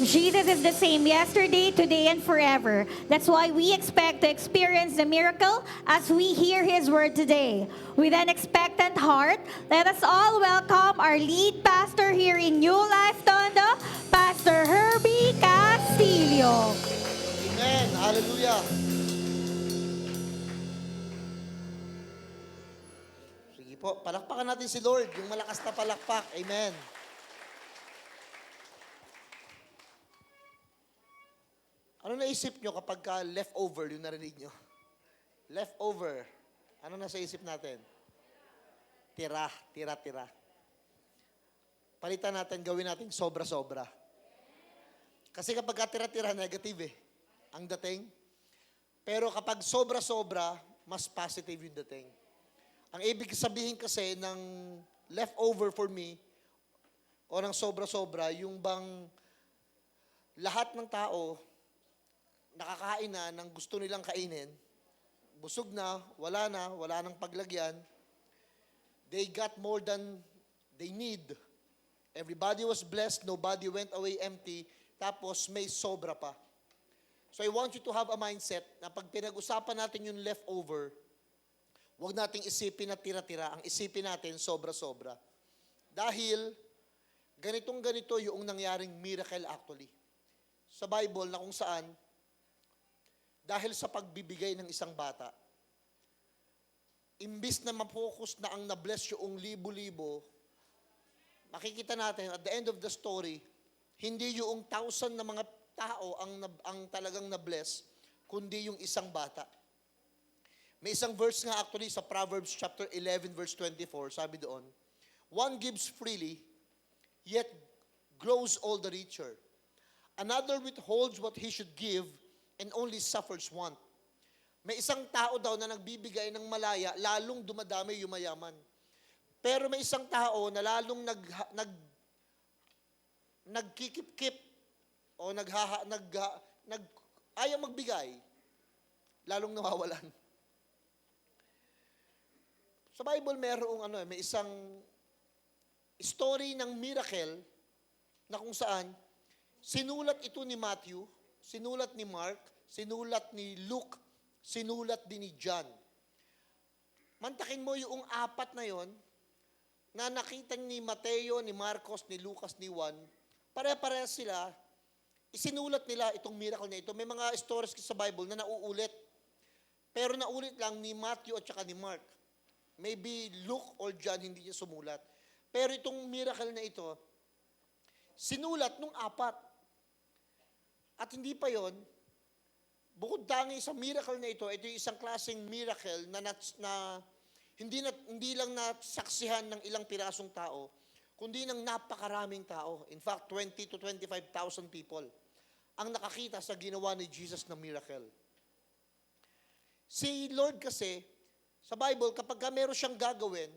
Jesus is the same yesterday, today, and forever. That's why we expect to experience the miracle as we hear His word today. With an expectant heart, let us all welcome our lead pastor here in New Life Tondo, Pastor Herbie Castillo. Amen. Hallelujah. Sige po, palakpakan natin si Lord, yung malakas na palakpak. Amen. Ano naisip nyo kapag leftover yung narinig nyo? Leftover. Ano nasa isip natin? Tira, tira, tira. Palitan natin, gawin natin sobra-sobra. Kasi kapag tira-tira, negative ang dating. Pero kapag sobra-sobra, mas positive yung dating. Ang ibig sabihin kasi ng leftover for me, o ng sobra-sobra, yung bang lahat ng tao, nakakain na ng gusto nilang kainin, busog na, wala nang paglagyan, they got more than they need. Everybody was blessed, nobody went away empty, tapos may sobra pa. So I want you to have a mindset na pag pinag-usapan natin yung leftover, huwag nating isipin na tira-tira, ang isipin natin sobra-sobra. Dahil, ganitong-ganito yung nangyaring miracle actually. Sa Bible na kung saan, dahil sa pagbibigay ng isang bata, imbis na ma-focus na ang na-bless yung libo-libo, makikita natin at the end of the story, hindi yung 1,000 na mga tao ang talagang na-bless, kundi yung isang bata. May isang verse nga actually sa Proverbs chapter 11 verse 24, sabi doon, one gives freely, yet grows all the richer. Another withholds what he should give, and only suffers want. May isang tao daw na nagbibigay ng malaya, lalong dumadami yung mayaman. Pero may isang tao na lalong nagkikip-kip o ayaw magbigay, lalong nawawalan. Sa Bible may isang story ng miracle na kung saan sinulat ito ni Matthew, sinulat ni Mark, sinulat ni Luke, sinulat din ni John. Mantakin mo yung apat na yon na nakita ni Mateo, ni Marcos, ni Lucas, ni Juan, pare-parehas sila, isinulat nila itong miracle na ito. May mga stories sa Bible na nauulit. Pero naulit lang ni Matthew at saka ni Mark. Maybe Luke or John hindi niya sumulat. Pero itong miracle na ito, sinulat nung apat. At hindi pa yon, bukod tangi sa miracle na ito yung isang klaseng miracle na hindi lang nasaksihan ng ilang pirasong tao, kundi ng napakaraming tao. In fact, 20 to 25,000 people ang nakakita sa ginawa ni Jesus na miracle. Si Lord kasi, sa Bible, kapag meron siyang gagawin,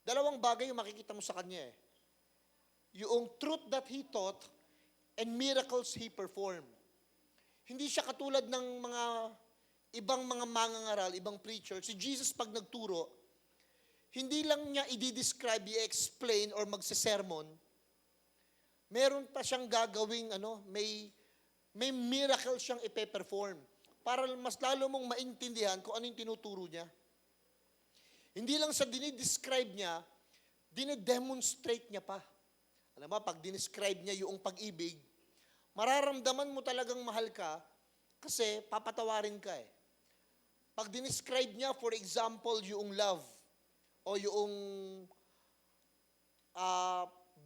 dalawang bagay yung makikita mo sa Kanya Yung truth that He taught, and miracles He performed. Hindi siya katulad ng ibang mga mangangaral, ibang preacher. Si Jesus pag nagturo, hindi lang niya i-describe, i-explain, or magsisermon. Meron pa siyang gagawing, may miracle siyang ipe-perform para mas lalo mong maintindihan kung ano yung tinuturo niya. Hindi lang sa dinidescribe niya, dinedemonstrate niya pa. Alam mo, pag dinescribe niya yung pag-ibig, mararamdaman mo talagang mahal ka kasi papatawarin ka Pag dinescribe niya, for example, yung love o yung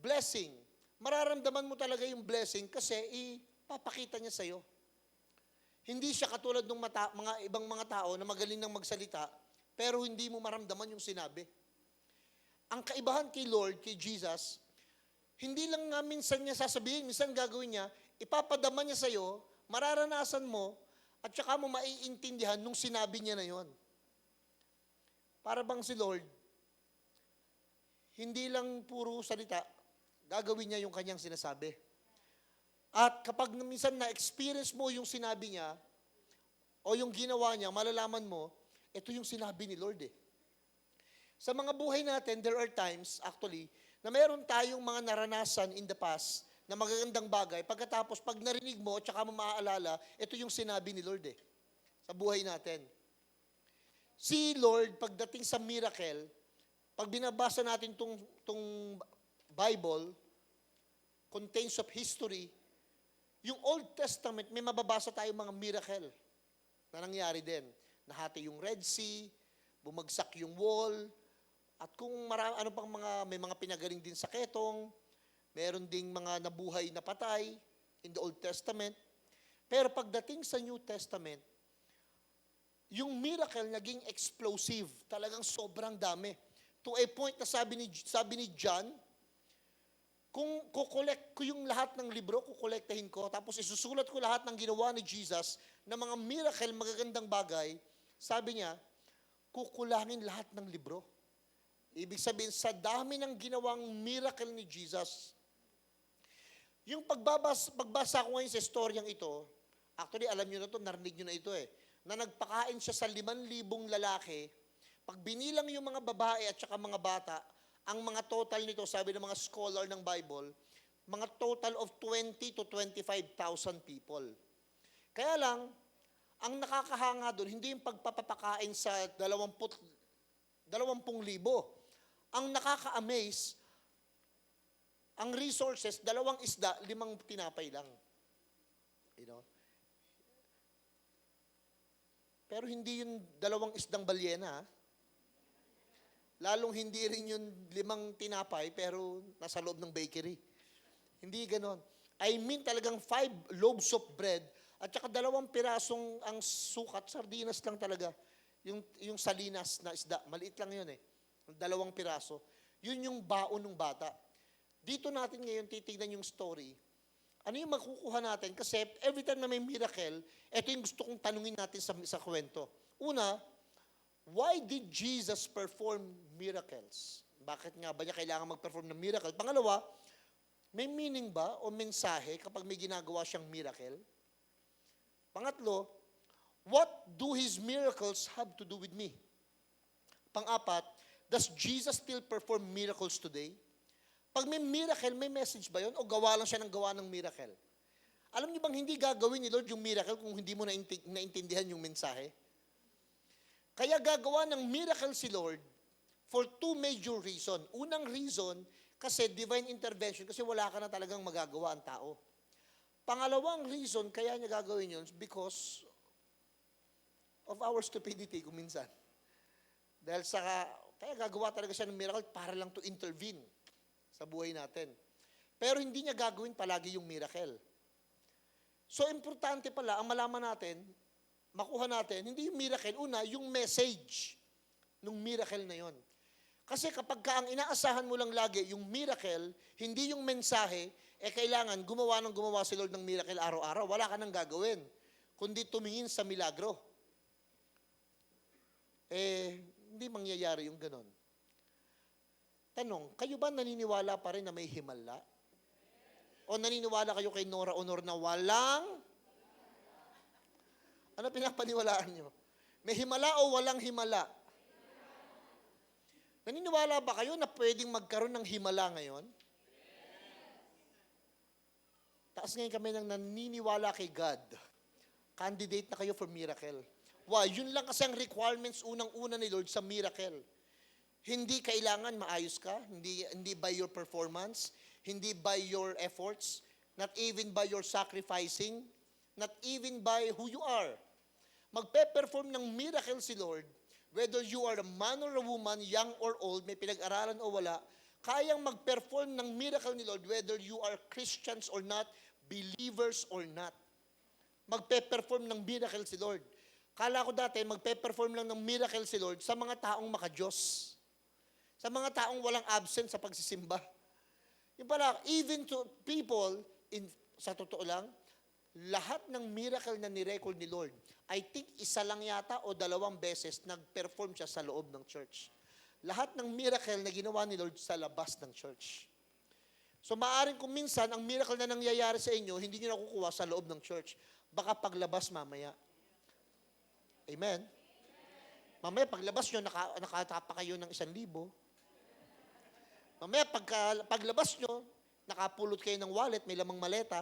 blessing, mararamdaman mo talaga yung blessing kasi ipapakita niya sa'yo. Hindi siya katulad ng mga ibang mga tao na magaling nang magsalita, pero hindi mo maramdaman yung sinabi. Ang kaibahan kay Lord, kay Jesus, hindi lang nga minsan niya sasabihin, minsan gagawin niya, ipapadama niya sa'yo, mararanasan mo, at saka mo maiintindihan nung sinabi niya na yon. Para bang si Lord, hindi lang puro salita, gagawin niya yung kanyang sinasabi. At kapag minsan na-experience mo yung sinabi niya, o yung ginawa niya, malalaman mo, ito yung sinabi ni Lord Sa mga buhay natin, there are times, actually, na meron tayong mga naranasan in the past na magagandang bagay, pagkatapos pag narinig mo, tsaka mo maaalala, ito yung sinabi ni Lord sa buhay natin. Si Lord, pagdating sa miracle, pag binabasa natin tong Bible, contains of history, yung Old Testament, may mababasa tayong mga miracle na nangyari din. Nahati yung Red Sea, bumagsak yung wall, at kung ano pang may mga pinagaling din sa ketong, meron ding mga nabuhay na patay in the Old Testament. Pero pagdating sa New Testament, yung miracle naging explosive. Talagang sobrang dami. To a point na sabi ni John, kung kukolekt ko yung lahat ng libro, kukolektahin ko, tapos isusulat ko lahat ng ginawa ni Jesus na mga miracle, magagandang bagay, sabi niya, kukulangin lahat ng libro. Ibig sabihin, sa dami ng ginawang miracle ni Jesus, yung pagbasa ko ngayon sa storyang ito, actually, alam nyo na ito, narinig nyo na ito na nagpakain siya sa 5,000 lalaki, pag binilang yung mga babae at saka mga bata, ang mga total nito, sabi ng mga scholar ng Bible, mga total of 20 to 25,000 people. Kaya lang, ang nakakahanga doon, hindi yung pagpapakain sa 20,000. Ang nakaka-amaze, ang resources, 2 isda, 5 tinapay lang. You know? Pero hindi yung 2 isdang balyena, lalong hindi rin yung 5 tinapay, pero nasa loob ng bakery. Hindi ganon. I mean talagang 5 loaves of bread, at saka 2 pirasong ang sukat, sardinas lang talaga. Yung salinas na isda, maliit lang yun 2 piraso. Yun yung baon ng bata. Dito natin ngayon titignan yung story. Ano yung makukuha natin? Kasi every time na may miracle, ito yung gusto kong tanungin natin sa kwento. Una, why did Jesus perform miracles? Bakit nga ba niya kailangan mag-perform ng miracle? Pangalawa, may meaning ba o mensahe kapag may ginagawa siyang miracle? Pangatlo, what do His miracles have to do with me? Pang-apat, does Jesus still perform miracles today? Pag may miracle, may message ba yun? O gawa lang siya ng gawa ng miracle? Alam niyo bang hindi gagawin ni Lord yung miracle kung hindi mo naintindihan yung mensahe? Kaya gagawa ng miracle si Lord for 2 major reasons. Unang reason, kasi divine intervention, kasi wala ka na talagang magagawa ang tao. Pangalawang reason, kaya niya gagawin yun, because of our stupidity kung minsan. Dahil kaya gagawa talaga siya ng miracle para lang to intervene sa buhay natin. Pero hindi niya gagawin palagi yung miracle. So, importante pala, ang malaman natin, makuha natin, hindi yung miracle, una, yung message ng miracle na yon. Kasi kapag ang inaasahan mo lang lagi, yung miracle, hindi yung mensahe, kailangan gumawa si Lord ng miracle araw-araw. Wala ka nang gagawin, kundi tumingin sa milagro. Hindi mangyayari yung ganon. Tanong, kayo ba naniniwala pa rin na may himala? O naniniwala kayo kay Nora Honor na walang? Ano pinapaniwalaan nyo? May himala o walang himala? Naniniwala ba kayo na pwedeng magkaroon ng himala ngayon? Taas ngayon kami ng naniniwala kay God. Candidate na kayo for miracle. Why? Yun lang kasi ang requirements unang-una ni Lord sa miracle. Hindi kailangan maayos ka, hindi by your performance, hindi by your efforts, not even by your sacrificing, not even by who you are. Magpe-perform ng miracle si Lord, whether you are a man or a woman, young or old, may pinag-aralan o wala, kayang mag-perform ng miracle ni Lord, whether you are Christians or not, believers or not. Magpe-perform ng miracle si Lord. Kala ko dati, magpe-perform lang ng miracle si Lord sa mga taong maka-Diyos. Sa mga taong walang absent sa pagsisimba. Yung pala, even to people, sa totoo lang, lahat ng miracle na ni-record ni Lord, I think isa lang yata o 2 beses nag-perform siya sa loob ng church. Lahat ng miracle na ginawa ni Lord sa labas ng church. So maaaring kung minsan, ang miracle na nangyayari sa inyo, hindi nyo nakukuha sa loob ng church. Baka paglabas mamaya. Amen? Mamaya paglabas nyo, nakatapa kayo ng 1,000. Mamaya paglabas nyo, nakapulot kayo ng wallet, may lamang maleta.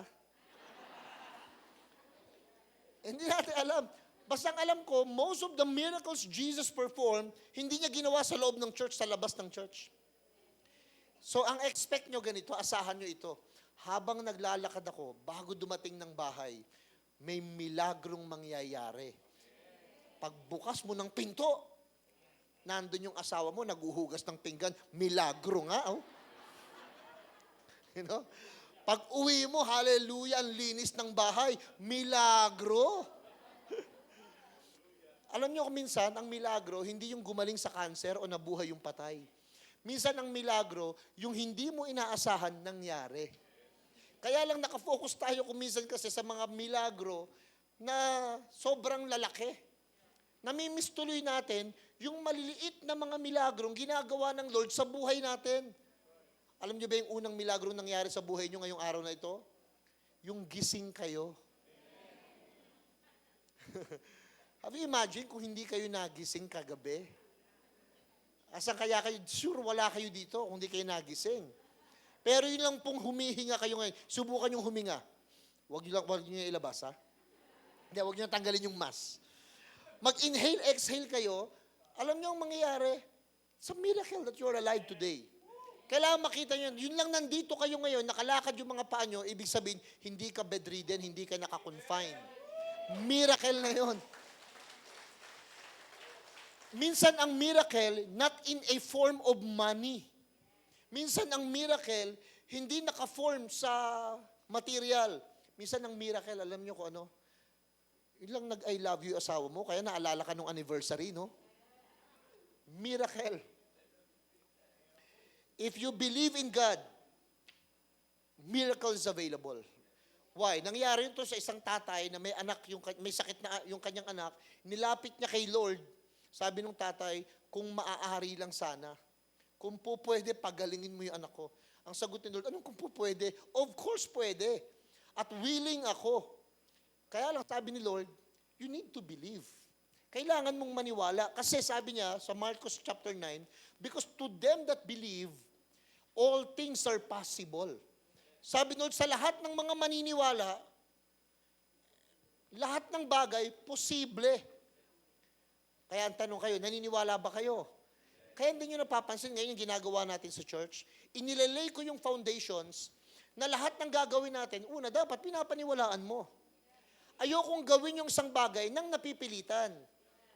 Hindi natin alam. Basta ang alam ko, most of the miracles Jesus performed, hindi niya ginawa sa loob ng church, sa labas ng church. So ang expect nyo ganito, asahan nyo ito. Habang naglalakad ako, bago dumating ng bahay, may milagrong mangyayari. Pagbukas mo ng pinto, nandun yung asawa mo, naguhugas ng pinggan, milagro nga, oh. You know? Pag uwi mo, hallelujah, ang linis ng bahay, milagro. Alam niyo kung minsan, ang milagro, hindi yung gumaling sa cancer o nabuhay yung patay. Minsan ang milagro, yung hindi mo inaasahan, nangyari. Kaya lang nakafocus tayo kung minsan kasi sa mga milagro na sobrang lalaki. Namimiss tuloy natin yung maliliit na mga milagrong ginagawa ng Lord sa buhay natin. Alam niyo ba yung unang milagro nangyari sa buhay niyo ngayong araw na ito? Yung gising kayo. Have you imagine kung hindi kayo nagising kagabi? Asan kaya kayo? Sure, wala kayo dito kung hindi kayo nagising. Pero yun lang pong humihinga kayo ngayon. Subukan yung huminga. Huwag nyo ilabas, ha? Hindi, huwag nyo tanggalin yung mask. Mag-inhale, exhale kayo. Alam nyo ang mangyayari? It's a miracle that you're alive today. Kailangan makita nyo, yun lang nandito kayo ngayon, nakalakad yung mga paa nyo, ibig sabihin, hindi ka bedridden, hindi ka nakakonfine. Miracle na yun. Minsan ang miracle, not in a form of money. Minsan ang miracle, hindi naka-form sa material. Minsan ang miracle, alam nyo kung ano? Yun lang nag-I love you asawa mo, kaya naalala ka nung anniversary, no? Miracle. If you believe in God, miracle is available. Why? Nangyari ito sa isang tatay na may anak, may sakit na yung kanyang anak, nilapit niya kay Lord. Sabi nung tatay, kung maaari lang sana. Kung po pwede, pagalingin mo yung anak ko. Ang sagot ni Lord, anong kung po pwede? Of course pwede. At willing ako. Kaya lang sabi ni Lord, you need to believe. Kailangan mong maniwala. Kasi sabi niya sa Marcos chapter 9, because to them that believe, all things are possible. Sabi ni Lord, sa lahat ng mga maniniwala, lahat ng bagay, posible. Kaya ang tanong kayo, naniniwala ba kayo? Kaya hindi nyo napapansin ngayon yung ginagawa natin sa church. Inilelay ko yung foundations na lahat ng gagawin natin, una, dapat pinapaniwalaan mo. Ayokong gawin yung isang bagay nang napipilitan.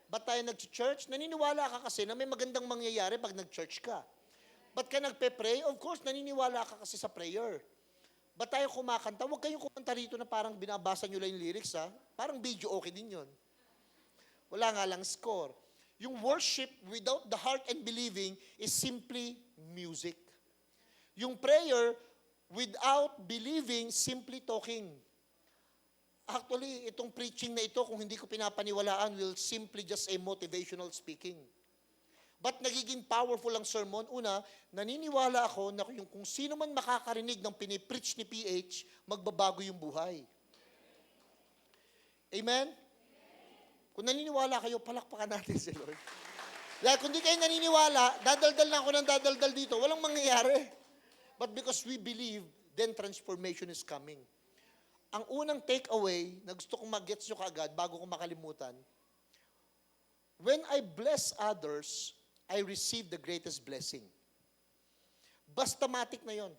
Ba't tayo nag-church? Naniniwala ka kasi na may magandang mangyayari pag nag-church ka. Ba't ka nagpe-pray? Of course, naniniwala ka kasi sa prayer. Ba't tayo kumakanta? Huwag kayong kumanta rito na parang binabasa nyo lang yung lyrics, ha? Parang video okay din yun. Wala nga lang score. Yung worship without the heart and believing is simply music. Yung prayer without believing, simply talking. Actually, itong preaching na ito, kung hindi ko pinapaniwalaan, will simply just a motivational speaking. But nagiging powerful ang sermon? Una, naniniwala ako na kung sino man makakarinig ng pinipreach ni PH, magbabago yung buhay. Amen? Kung naniniwala kayo, palakpakan natin si Lord. Dahil kung di kayo naniniwala, dadaldal na ako ng dadaldal dito, walang mangyayari. But because we believe, then transformation is coming. Ang unang takeaway na gusto kong mag-gets nyo kaagad bago ko makalimutan, when I bless others, I receive the greatest blessing. Basta matik na yon.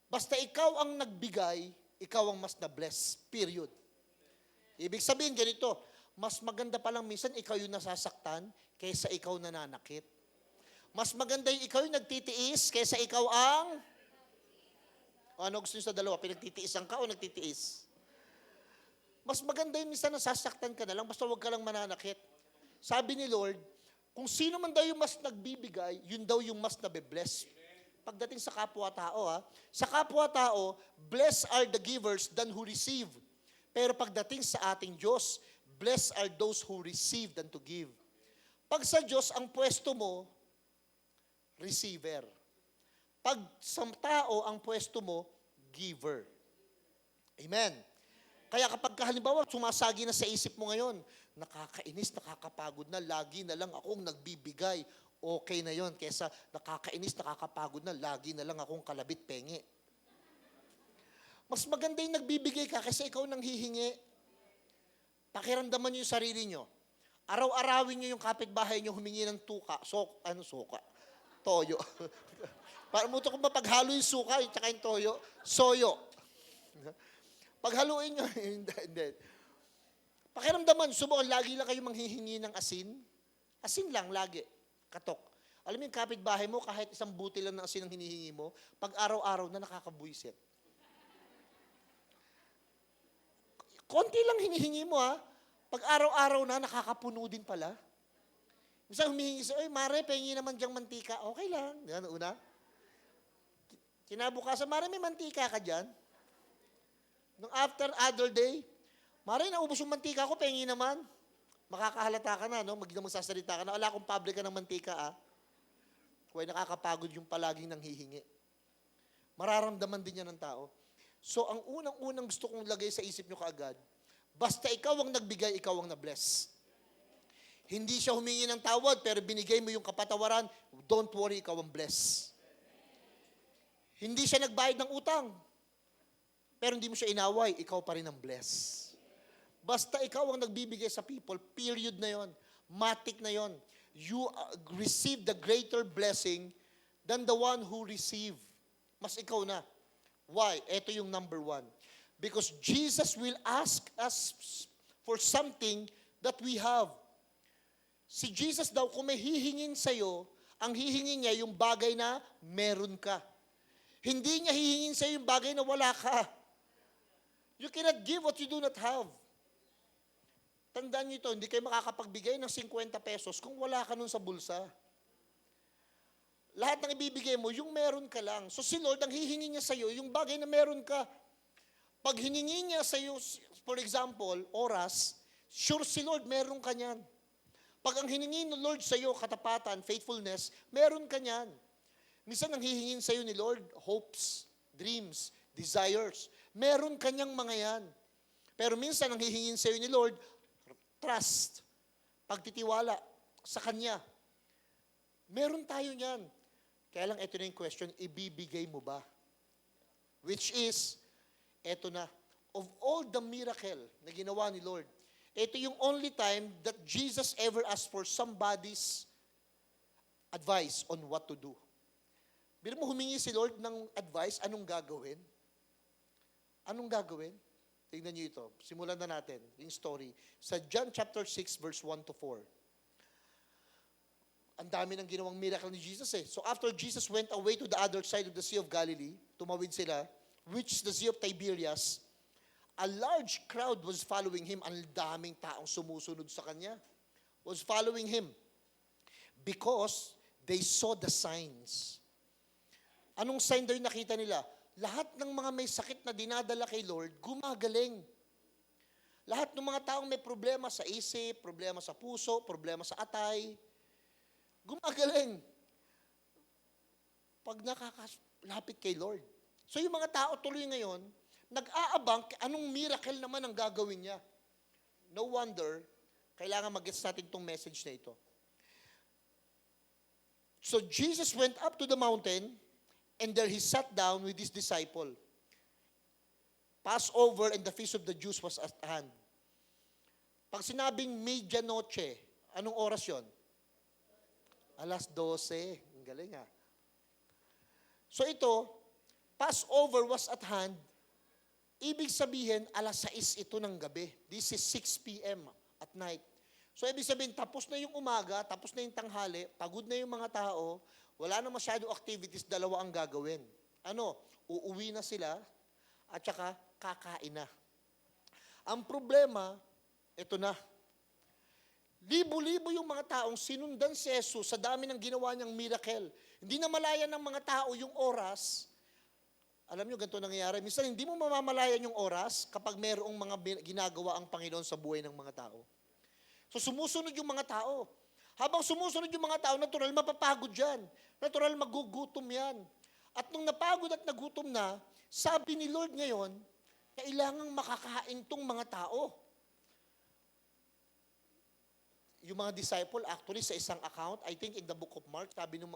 Basta ikaw ang nagbigay, ikaw ang mas na-bless. Period. Ibig sabihin ganito, mas maganda palang minsan ikaw yung nasasaktan kaysa ikaw nananakit. Mas maganda yung ikaw yung nagtitiis kaysa ikaw ang... Ano gusto nyo sa dalawa? Pinagtitiisan ka o nagtitiis? Mas maganda yung minsan nasasaktan ka na lang, basta huwag ka lang mananakit. Sabi ni Lord, kung sino man daw yung mas nagbibigay, yun daw yung mas nabe-bless. Pagdating sa kapwa-tao, sa kapwa-tao, blessed are the givers than who receive. Pero pagdating sa ating Diyos, blessed are those who receive than to give. Pag sa Diyos, ang pwesto mo, receiver. Pag sa tao, ang pwesto mo, giver. Amen. Kaya kapag halimbawa, sumasagi na sa isip mo ngayon, nakakainis, nakakapagod na, lagi na lang akong nagbibigay. Okay na yon kesa nakakainis, nakakapagod na, lagi na lang akong kalabit pengi. Mas maganda yung nagbibigay ka kasi ikaw nang hihingi. Pakiramdaman niyo yung sarili niyo. Araw-arawin niyo yung kapitbahay niyo humingi ng tuka. Suka? Toyo. Para mo ito kung mapaghalo yung suka, at saka yung toyo, soyo. Paghaluin niyo, hindi. Pakiramdaman, subukan, lagi lang kayo manghihingi ng asin. Asin lang, lagi. Katok. Alam mo yung kapitbahay mo, kahit isang buti lang ng asin ang hinihingi mo, pag araw-araw na nakakabuisit. Konti lang hinihingi mo ha. Pag araw-araw na, nakakapuno din pala. Minsan humihingi siya, "Oy, Mare, pahingi naman diyang mantika." Okay lang. Yan, una. Kinabukasan, "Mare, may mantika ka dyan?" Nung after other day, "Mare, naubos yung mantika ko, pahingi naman." Makakahalata ka na, no? Magsasalita ka na, "Wala akong pabrika ng mantika, ah." Kaya nakakapagod yung palaging nanghihingi. Mararamdaman din yan ng tao. So, ang unang-unang gusto kong lagay sa isip nyo kaagad, basta ikaw ang nagbigay, ikaw ang na-bless. Hindi siya humingi ng tawad, pero binigay mo yung kapatawaran, don't worry, ikaw ang bless. Hindi siya nagbayad ng utang, pero hindi mo siya inaway, ikaw pa rin ang bless. Basta ikaw ang nagbibigay sa people, period na yon, matik na yon. You receive the greater blessing than the one who receive. Mas ikaw na. Why? Ito yung number one. Because Jesus will ask us for something that we have. Si Jesus daw, kung may hihingin sa'yo, ang hihingin niya yung bagay na meron ka. Hindi niya hihingin sa'yo yung bagay na wala ka. You cannot give what you do not have. Tandaan niyo ito, hindi kayo makakapagbigay ng 50 pesos kung wala ka nun sa bulsa. Lahat ng ibibigay mo, yung meron ka lang. So si Lord, ang hihingi niya sa'yo, yung bagay na meron ka. Pag hiningi niya sa'yo, for example, oras, sure si Lord, meron ka niyan. Pag ang hiningi ng Lord sa'yo, katapatan, faithfulness, meron ka niyan. Minsan ang hihingin sa'yo ni Lord, hopes, dreams, desires. Meron ka niyang mga yan. Pero minsan ang hihingin sa'yo ni Lord, trust, pagtitiwala sa Kanya. Meron tayo niyan. Kaya lang ito na yung question, ibibigay mo ba? Which is, ito na, of all the miracle na ginawa ni Lord, ito yung only time that Jesus ever asked for somebody's advice on what to do. Biro mo humingi si Lord ng advice, anong gagawin? Anong gagawin? Tingnan niyo ito. Simulan na natin yung story. Sa John chapter 6, verse 1 to 4. Ang dami ng ginawang miracle ni Jesus eh. So after Jesus went away to the other side of the Sea of Galilee, tumawid sila, which the Sea of Tiberias, a large crowd was following Him. Ang daming taong sumusunod sa Kanya. Was following Him. Because they saw the signs. Anong sign daw yung nakita nila? Lahat ng mga may sakit na dinadala kay Lord, gumagaling. Lahat ng mga taong may problema sa isip, problema sa puso, problema sa atay, gumagaling. Pag nakakalapit kay Lord. So yung mga tao tuloy ngayon, nag-aabang anong miracle naman ang gagawin niya. No wonder, kailangan mag-gets natin itong message na ito. So Jesus went up to the mountain, and there He sat down with His disciple. Passover and the feast of the Jews was at hand. Pag sinabing medianoche, anong oras yon? 12:00. Ang galing ha. So ito, Passover was at hand. Ibig sabihin, 6:00 ito ng gabi. This is 6 p.m. at night. So ibig sabihin, tapos na yung umaga, tapos na yung tanghali, pagod na yung mga tao, wala na masyado activities, dalawa ang gagawin. Ano? Uuwi na sila at saka kakain na. Ang problema, ito na. Libo-libo yung mga taong sinundan si Jesus sa dami ng ginawa niyang miracle. Hindi na malaya ng mga tao yung oras. Alam niyo, ganito nangyayari. Minsan, hindi mo mamamalayan yung oras kapag mayroong mga ginagawa ang Panginoon sa buhay ng mga tao. So, sumusunod yung mga tao. Habang sumusunod yung mga tao, natural, mapapagod yan. Natural, magugutom yan. At nung napagod at nagutom na, sabi ni Lord ngayon, kailangang makakain tong mga tao. yung mga disciple, actually, sa isang account, I think in the book of Mark, sabi ng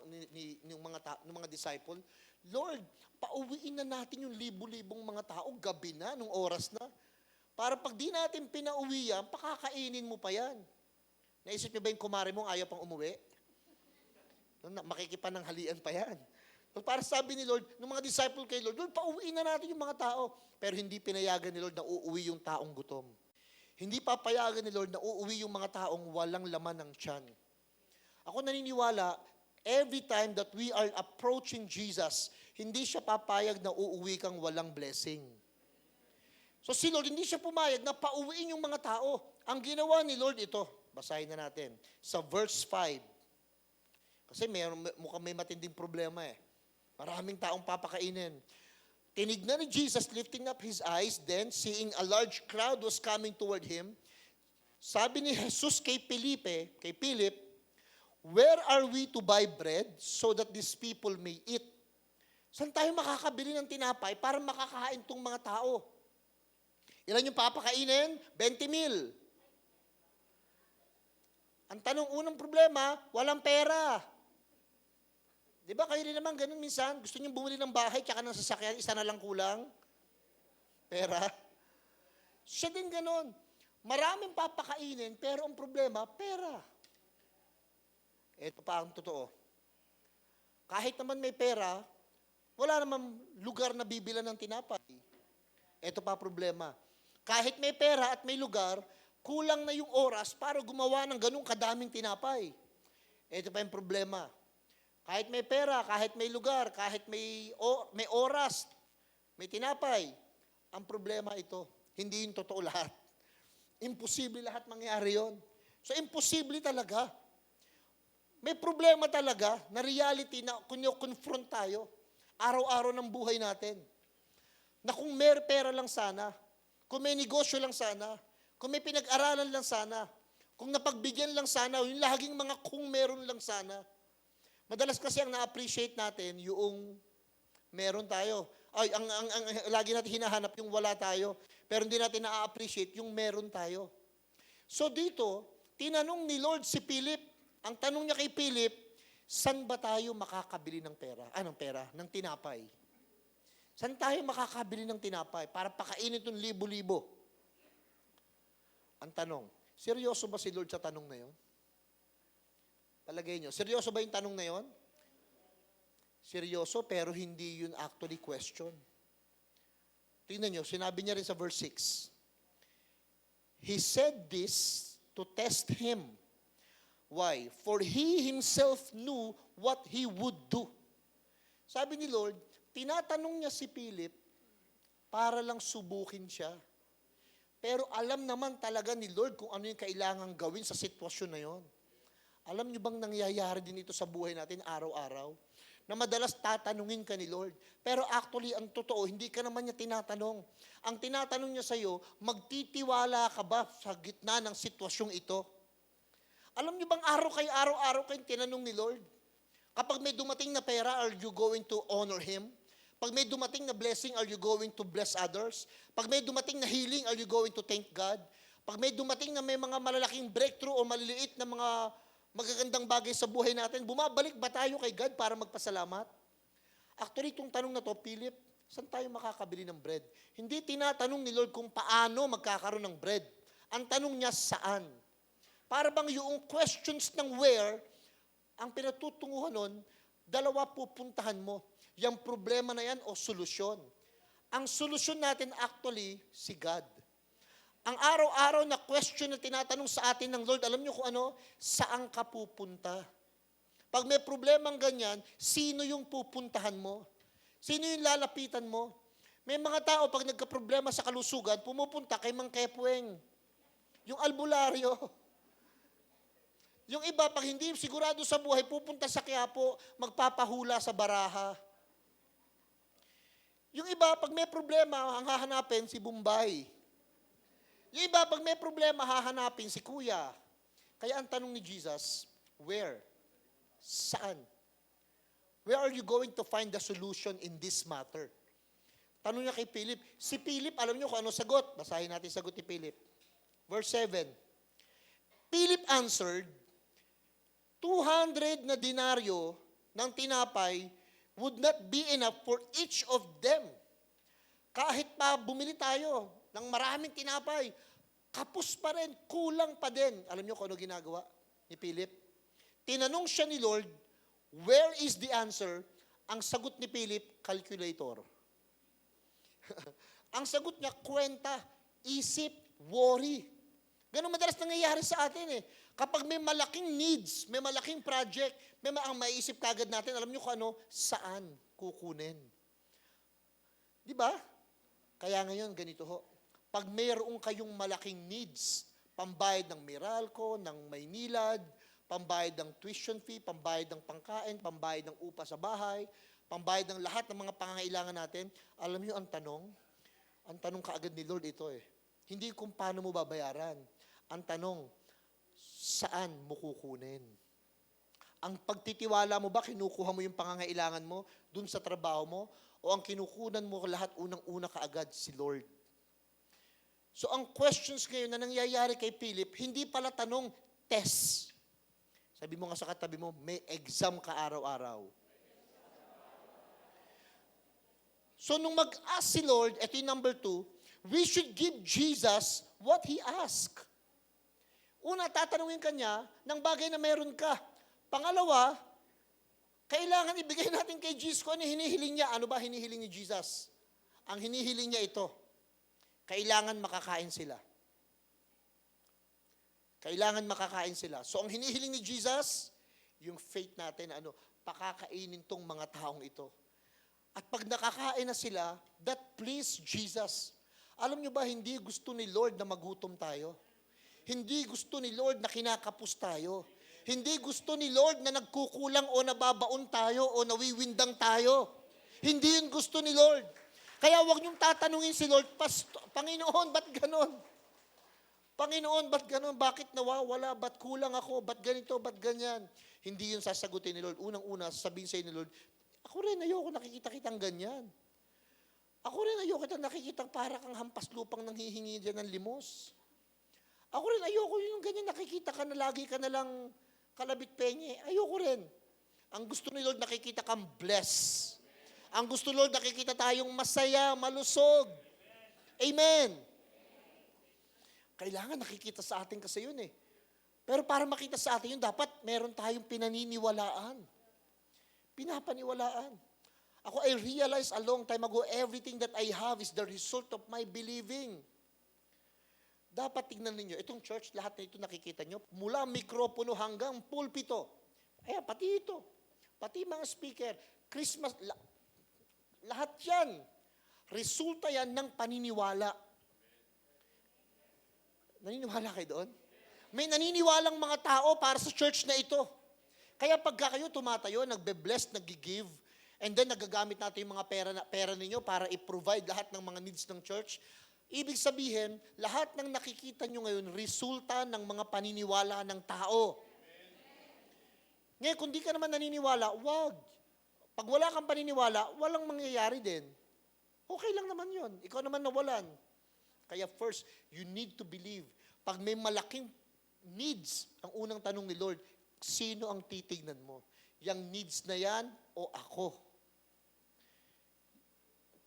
mga disciple, Lord, pauwiin na natin yung libu-libong mga tao, gabi na, nung oras na. Para pag di natin pinauwi yan, pakakainin mo pa yan. Naisip niyo ba yung kumare mong ayaw pang umuwi? Makikipananghalian pa yan. So para sabi ni Lord, nung mga disciple kay Lord, Lord, pauwiin na natin yung mga tao. Pero hindi pinayagan ni Lord na uuwi yung taong gutom. Hindi papayagan ni Lord na uuwi yung mga taong walang laman ng tiyan. Ako naniniwala, every time that we are approaching Jesus, hindi siya papayag na uuwi kang walang blessing. So si Lord, hindi siya pumayag na pauwiin yung mga tao. Ang ginawa ni Lord ito, basahin na natin, sa verse 5. Kasi mukhang may matinding problema eh. Maraming taong papakainin. Tinignan ni Jesus, lifting up his eyes, then seeing a large crowd was coming toward him, sabi ni Jesus kay Philip, where are we to buy bread so that these people may eat? Saan tayo makakabili ng tinapay para makakain tong mga tao? Ilan yung papakainin? 20,000. Ang unang problema, walang pera. Di ba kayo rin naman ganun minsan? Gusto niyo bumili ng bahay tsaka ng sasakyan, isa na lang kulang? Pera? Siya din ganun. Maraming papakainin, pero ang problema, pera. Ito pa ang totoo. Kahit naman may pera, wala naman lugar na bibilan ng tinapay. Ito pa problema. Kahit may pera at may lugar, kulang na yung oras para gumawa ng ganung kadaming tinapay. Ito pa yung problema. Kahit may pera, kahit may lugar, kahit may oras, may tinapay, ang problema ito, hindi yung totoo lahat. Imposible lahat mangyari yon. So, imposible talaga. May problema talaga na reality na confront tayo araw-araw ng buhay natin. Na kung may pera lang sana, kung may negosyo lang sana, kung may pinag-aralan lang sana, kung napagbigyan lang sana, yung laging mga kung meron lang sana. Madalas kasi ang na-appreciate natin yung meron tayo. Ay, ang lagi natin hinahanap yung wala tayo, pero hindi natin na-appreciate yung meron tayo. So dito, tinanong ni Lord si Philip, ang tanong niya kay Philip, saan ba tayo makakabili ng pera? Anong pera? Ng tinapay. Saan tayo makakabili ng tinapay para pakainin itong libo-libo? Ang tanong, seryoso ba si Lord sa tanong na yon? Palagay nyo, seryoso ba yung tanong na yon? Seryoso, pero hindi yun actually question. Tingnan nyo, sinabi niya rin sa verse 6. He said this to test him. Why? For he himself knew what he would do. Sabi ni Lord, tinatanong niya si Philip para lang subukin siya. Pero alam naman talaga ni Lord kung ano yung kailangang gawin sa sitwasyon na yon. Alam niyo bang nangyayari din ito sa buhay natin araw-araw? Na madalas tatanungin ka ni Lord. Pero actually, ang totoo, hindi ka naman niya tinatanong. Ang tinatanong niya sa'yo, magtitiwala ka ba sa gitna ng sitwasyong ito? Alam niyo bang araw-araw kayong tinanong ni Lord? Kapag may dumating na pera, are you going to honor Him? Pag may dumating na blessing, are you going to bless others? Pag may dumating na healing, are you going to thank God? Pag may dumating na may mga malalaking breakthrough o maliliit na mga magagandang bagay sa buhay natin, bumabalik ba tayo kay God para magpasalamat? Actually, itong tanong na to, Philip, saan tayo makakabili ng bread? Hindi tinatanong ni Lord kung paano magkakaroon ng bread. Ang tanong niya, saan? Para bang yung questions ng where, ang pinatutunguhan nun, dalawa pupuntahan mo. Yung problema na yan o solusyon. Ang solusyon natin actually, si God. Ang araw-araw na question na tinatanong sa atin ng Lord, alam niyo kung ano? Saan ka pupunta? Pag may problemang ganyan, sino yung pupuntahan mo? Sino yung lalapitan mo? May mga tao, pag nagka-problema sa kalusugan, pumupunta kay Mang Kepweng. Yung albularyo. Yung iba, pag hindi sigurado sa buhay, pupunta sa Quiapo, magpapahula sa baraha. Yung iba, pag may problema, ang hahanapin si Bombay. Yung iba, pag may problema, hahanapin si Kuya. Kaya ang tanong ni Jesus, where? Saan? Where are you going to find the solution in this matter? Tanong niya kay Philip. Si Philip, alam niyo kung ano sagot? Basahin natin sagot ni Philip. Verse 7. Philip answered, 200 na denaryo ng tinapay would not be enough for each of them. Kahit pa bumili tayo ng maraming tinapay, kapos pa rin, kulang pa din. Alam niyo kung ano ginagawa ni Philip? Tinanong siya ni Lord, where is the answer? Ang sagot ni Philip, calculator. Ang sagot niya, kwenta, isip, worry. Ganun madalas nangyayari sa atin eh. Kapag may malaking needs, may malaking project, ang maiisip kagad natin, alam niyo kung ano, saan kukunin. Di ba? Kaya ngayon, ganito ho. Pag mayroong kayong malaking needs, pambayad ng Meralco, ng Maynilad, pambayad ng tuition fee, pambayad ng pangkain, pambayad ng upa sa bahay, pambayad ng lahat ng mga pangangailangan natin, alam niyo ang tanong kaagad ni Lord ito eh. Hindi kung paano mo babayaran. Ang tanong, saan mo kukunin? Ang pagtitiwala mo ba, kinukuha mo yung pangangailangan mo dun sa trabaho mo? O ang kinukunan mo lahat unang-una kaagad si Lord? So ang questions ngayon na nangyayari kay Philip, hindi pala tanong, test. Sabi mo nga sa katabi mo, may exam ka araw-araw. So nung mag-ask si Lord, ito yung number 2, we should give Jesus what He asked. Una, tatanungin ka niya ng bagay na meron ka. Pangalawa, kailangan ibigay natin kay Jesus kung ano hinihiling niya. Ano ba hinihiling ni Jesus? Ang hinihiling niya ito, kailangan makakain sila. Kailangan makakain sila. So ang hinihiling ni Jesus, yung faith natin, pakakainin tong mga taong ito. At pag nakakain na sila, that please Jesus. Alam nyo ba, hindi gusto ni Lord na magutom tayo. Hindi gusto ni Lord na kinakapos tayo. Hindi gusto ni Lord na nagkukulang o nababaon tayo o nawiwindang tayo. Hindi yun gusto ni Lord. Kaya huwag niyong tatanungin si Lord, Panginoon, ba't ganon? Panginoon, ba't ganon? Bakit nawawala? Ba't kulang ako? Ba't ganito? Ba't ganyan? Hindi yun sasagutin ni Lord. Unang-una, sasabihin sa'yo ni Lord, ako rin, ayoko nakikita kitang ganyan. Ako rin, ayoko kitang nakikita para kang hampas lupang nanghihingi dyan ng limos. Ako rin, ayoko yung ganyan, nakikita ka na lagi ka na lang kalabit penye. Ayoko rin. Ang gusto ni Lord, nakikita kang bless. Ang gusto Lord, nakikita tayong masaya, malusog. Amen. Kailangan nakikita sa atin kasi yun eh. Pero para makita sa atin yun, dapat meron tayong pinaniniwalaan. Pinapaniwalaan. Ako, I realized a long time ago, everything that I have is the result of my believing. Dapat tignan ninyo, itong church, lahat na ito nakikita nyo, mula mikropono hanggang pulpito. Ayan, pati ito. Pati mga speaker. Christmas, lahat yan. Resulta yan ng paniniwala. Naniniwala kayo doon? May naniniwalang mga tao para sa church na ito. Kaya pagka kayo tumatayo, nagbe-bless, nag-give, and then nagagamit natin yung mga pera ninyo para i-provide lahat ng mga needs ng church, ibig sabihin, lahat ng nakikita nyo ngayon, resulta ng mga paniniwala ng tao. Ngayon, kung di ka naman naniniwala, wag. Pag wala kang paniniwala, walang mangyayari din. Okay lang naman yon. Ikaw naman nawalan. Kaya first, you need to believe. Pag may malaking needs, ang unang tanong ni Lord, sino ang titignan mo? Yang needs na yan o ako?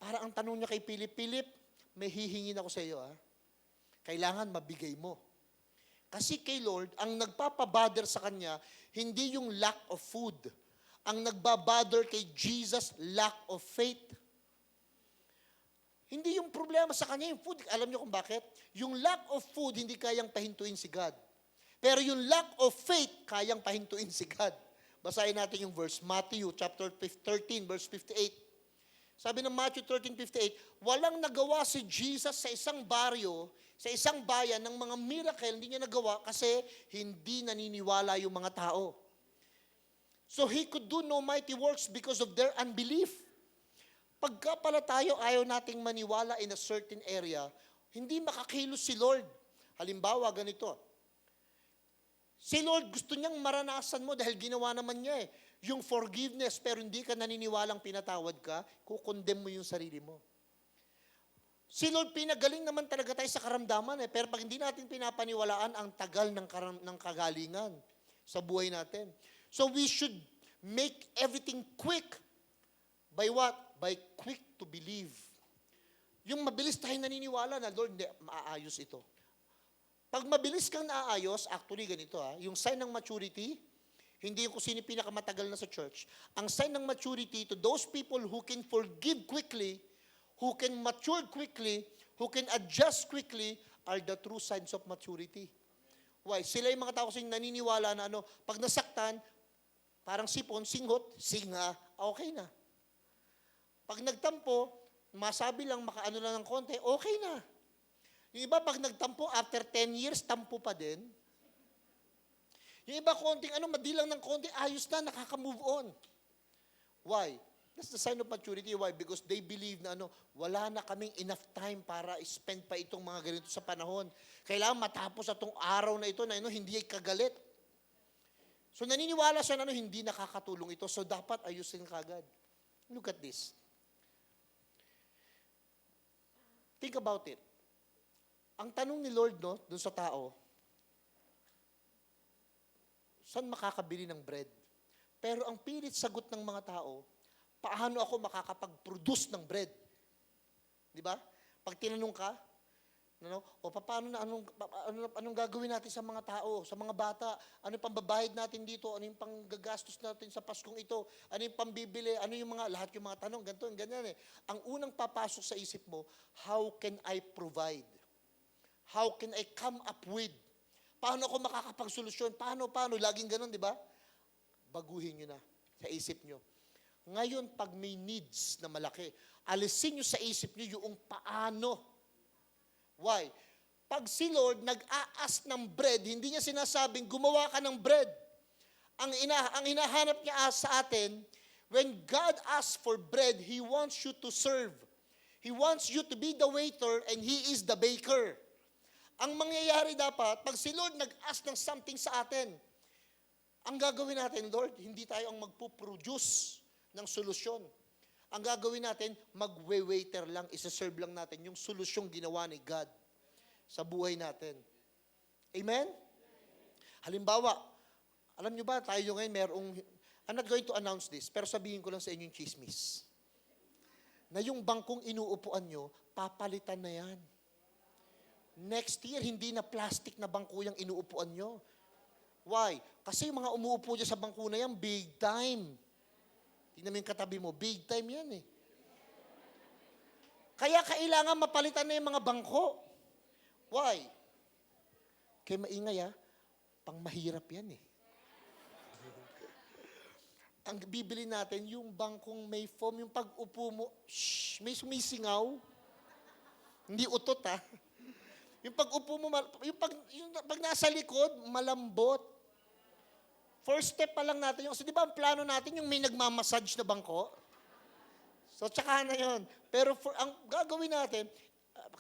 Para ang tanong niya kay Philip, may hihingin ako sa iyo. Kailangan mabigay mo. Kasi kay Lord, ang nagpapabother sa Kanya, hindi yung lack of food. Ang nagbabother kay Jesus, lack of faith. Hindi yung problema sa Kanya yung food. Alam niyo kung bakit? Yung lack of food, hindi kayang pahintuin si God. Pero yung lack of faith, kayang pahintuin si God. Basahin natin yung verse, Matthew chapter 13, verse 58. Sabi ng Matthew 13:58, walang nagawa si Jesus sa isang baryo, sa isang bayan ng mga miracle, hindi niya nagawa kasi hindi naniniwala yung mga tao. So He could do no mighty works because of their unbelief. Pagka pala tayo ayaw nating maniwala in a certain area, hindi makakilos si Lord. Halimbawa, ganito. Si Lord gusto niyang maranasan mo dahil ginawa naman niya eh. Yung forgiveness, pero hindi ka naniniwalang pinatawad ka, kukondem mo yung sarili mo. Si Lord, pinagaling naman talaga tayo sa karamdaman eh. Pero pag hindi natin pinapaniwalaan ang tagal ng kagalingan sa buhay natin. So we should make everything quick. By what? By quick to believe. Yung mabilis tayo naniniwala na, Lord, hindi, maaayos ito. Pag mabilis kang naayos, actually ganito yung sign ng maturity, hindi yung kung sino pinakamatagal na sa church. Ang sign ng maturity to those people who can forgive quickly, who can mature quickly, who can adjust quickly, are the true signs of maturity. Why? Sila yung mga tao kasing naniniwala na pag nasaktan, parang sipon, singhot, singa, okay na. Pag nagtampo, masabi lang, makaano lang ng konti, okay na. Yung iba, pag nagtampo, after 10 years, tampo pa din. Yung iba, konting madilang ng konti, ayos na, nakaka-move on. Why? That's the sign of maturity. Why? Because they believe na wala na kaming enough time para spend pa itong mga ganito sa panahon. Kailangan matapos itong araw na ito na hindi ay kagalit. So naniniwala siya na hindi nakakatulong ito. So dapat ayusin kagad. Look at this. Think about it. Ang tanong ni Lord dun sa tao, saan makakabili ng bread? Pero ang pilit sagot ng mga tao, paano ako makakapag-produce ng bread? Di ba? Pag tinanong ka, paano na, anong gagawin natin sa mga tao, sa mga bata? Ano yung pambabayad natin dito? Ano yung panggagastos natin sa Paskong ito? Ano yung pambibili? Ano yung lahat yung mga tanong, ganito, ganyan eh. Ang unang papasok sa isip mo, how can I provide? How can I come up with? Paano ako makakapagsolusyon? Paano? Laging ganun, di ba? Baguhin nyo na sa isip nyo. Ngayon, pag may needs na malaki, alisin nyo sa isip nyo yung paano. Why? Pag si Lord nag-aas ng bread, hindi niya sinasabing gumawa ka ng bread. Ang hinahanap niya sa atin, when God asks for bread, He wants you to serve. He wants you to be the waiter and He is the baker. Ang mangyayari dapat, pag si Lord nag-ask ng something sa atin, ang gagawin natin, Lord, hindi tayo ang magpuproduce ng solusyon. Ang gagawin natin, magwe-waiter lang, isa-serve lang natin yung solusyong ginawa ni God sa buhay natin. Amen? Halimbawa, alam nyo ba, tayo ngayon I'm not going to announce this, pero sabihin ko lang sa inyo yung chismis. Na yung bangkong inuupuan nyo, papalitan na yan. Next year, hindi na plastic na bangko yung inuupuan nyo. Why? Kasi yung mga umuupo dyan sa bangko na yan, big time. Tingnan mo yung katabi mo, big time yan eh. Kaya kailangan mapalitan na yung mga bangko. Why? Kaya maingay pang mahirap yan eh. Ang bibili natin, yung bangkong may foam, yung pag-upo mo, may sumisingaw. Hindi utot Yung pag-upo mo, yung pag nasa likod, malambot. First step pa lang natin yung, so di ba ang plano natin yung may nagmamassage na bangko? So tsaka na yun. Pero ang gagawin natin,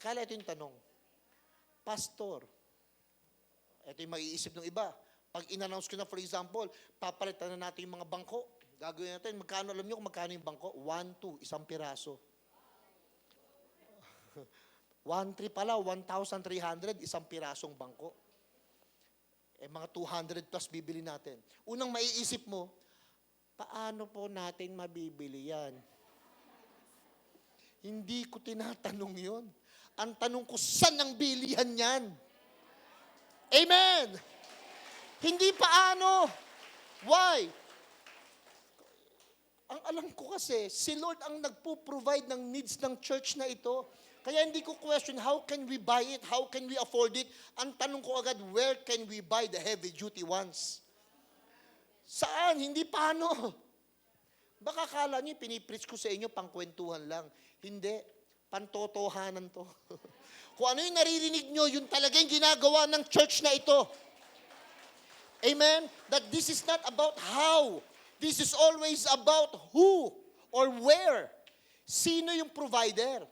kaya ito yung tanong, Pastor, ito yung maiisip ng iba. Pag in-announce ko na, for example, papalitan na natin yung mga bangko. Gagawin natin, magkano, alam niyo kung magkano yung bangko? 1, 2, isang piraso. 1,300 pala, 1,300, isang pirasong bangko. Mga 200 plus bibili natin. Unang maiisip mo, paano po natin mabibili yan? Hindi ko tinatanong yun. Ang tanong ko, saan ang bilihan yan? Amen! Hindi paano. Why? Ang alam ko kasi, si Lord ang nagpo-provide ng needs ng church na ito. Kaya hindi ko question, how can we buy it? How can we afford it? Ang tanong ko agad, where can we buy the heavy-duty ones? Saan? Hindi paano. Baka kala niyo, pinipreach ko sa inyo, pangkwentuhan lang. Hindi. Pantotohanan to. Kung ano yung naririnig nyo, yun talaga yung ginagawa ng church na ito. Amen? That this is not about how. This is always about who or where. Sino yung provider?